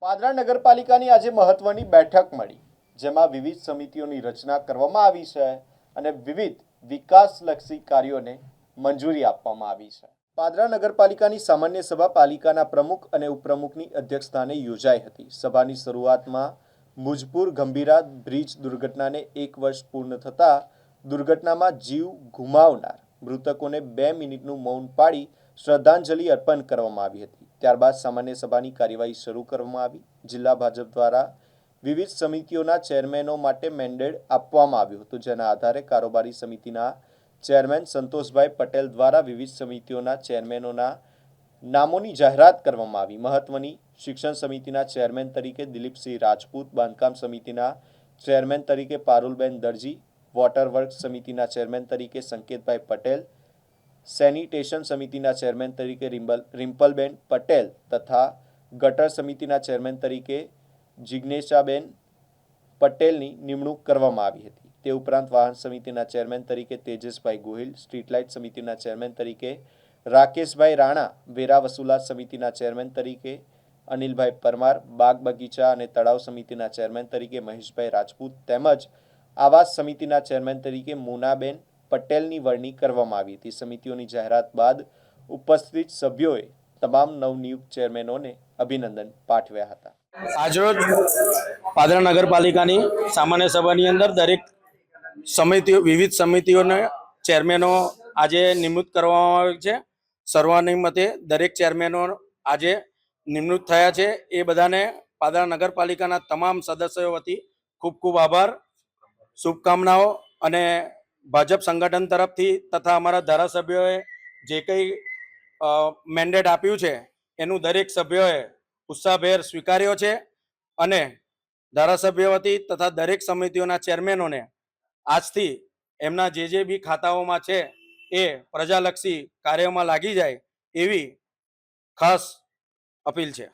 પાદરા નગરપાલિકાની આજે મહત્વની બેઠક મળી, જેમાં વિવિધ સમિતિઓની રચના કરવામાં આવી છે અને વિવિધ વિકાસલક્ષી કાર્યોને મંજૂરી આપવામાં આવી છે. પાદરા નગરપાલિકાની સામાન્ય સભા પાલિકાના પ્રમુખ અને ઉપપ્રમુખની અધ્યક્ષસ્થાને યોજાઈ હતી. સભાની શરૂઆતમાં મુજપુર ગંભીરા બ્રિજ દુર્ઘટનાને 1 વર્ષ પૂર્ણ થતાં દુર્ઘટનામાં જીવ ગુમાવનાર મૃતકોને 2 મિનિટનું મૌન પાળી શ્રદ્ધાંજલિ અર્પણ કરવામાં આવી હતી. ત્યારબાદ સામાન્ય સભાની કાર્યવાહી શરૂ કરવામાં આવી. જિલ્લા ભાજપ દ્વારા વિવિધ સમિતિઓના ચેરમેનો માટે મેન્ડેટ આપવામાં આવ્યું હતું, જેના આધારે કારોબારી સમિતિના ચેરમેન સંતોષભાઈ પટેલ દ્વારા વિવિધ સમિતિઓના ચેરમેનોના નામોની જાહેરાત કરવામાં આવી. મહત્વની શિક્ષણ સમિતિના ચેરમેન તરીકે દિલીપસિંહ રાજપૂત, બાંધકામ સમિતિના ચેરમેન તરીકે પારુલબેન દરજી, વોટર વર્ક્સ સમિતિના ચેરમેન તરીકે સંકેતભાઈ પટેલ, સેનિટેશન સમિતિના ચેરમેન તરીકે રિમ્પલબેન પટેલ તથા ગટર સમિતિના ચેરમેન તરીકે જિજ્ઞેશાબેન પટેલની નિમણૂક કરવામાં આવી હતી. તે ઉપરાંત વાહન સમિતિના ચેરમેન તરીકે તેજસભાઈ ગોહિલ, સ્ટ્રીટલાઇટ સમિતિના ચેરમેન તરીકે રાકેશભાઈ રાણા, વેરા વસૂલાત સમિતિના ચેરમેન તરીકે અનિલભાઈ પરમાર, બાગ બગીચા અને તળાવ સમિતિના ચેરમેન તરીકે મહેશભાઈ રાજપૂત તેમજ આવાસ સમિતિના ચેરમેન તરીકે મોનાબેન પટેલની વરણી કરવામાં આવી હતી. સમિતિઓની જાહેરાત બાદ ઉપસ્થિત સભ્યોએ તમામ નવનિયુક્ત ચેરમેનોને અભિનંદન પાઠવ્યા હતા. આજરોજ પાદરા નગરપાલિકાની સામાન્ય સભાની અંદર દરેક વિવિધ સમિતિઓના ચેરમેનો આજે નિમણૂક કરવામાં આવી છે. સર્વાનુમતે દરેક ચેરમેનો આજે નિમણૂક થયા છે. એ બધાને પાદરા નગરપાલિકાના તમામ સદસ્યો વતી ખૂબ ખૂબ આભાર, શુભકામનાઓ. અને ભાજપ સંગઠન તરફથી તથા અમારા ધારાસભ્યોએ જે કંઈ મેન્ડેટ આપ્યું છે એનું દરેક સભ્યોએ ઉત્સાહભેર સ્વીકાર્યો છે. અને ધારાસભ્ય વતી તથા દરેક સમિતિઓના ચેરમેનોને આજથી એમના જે બી ખાતાઓમાં છે એ પ્રજાલક્ષી કાર્યોમાં લાગી જાય એવી ખાસ અપીલ છે.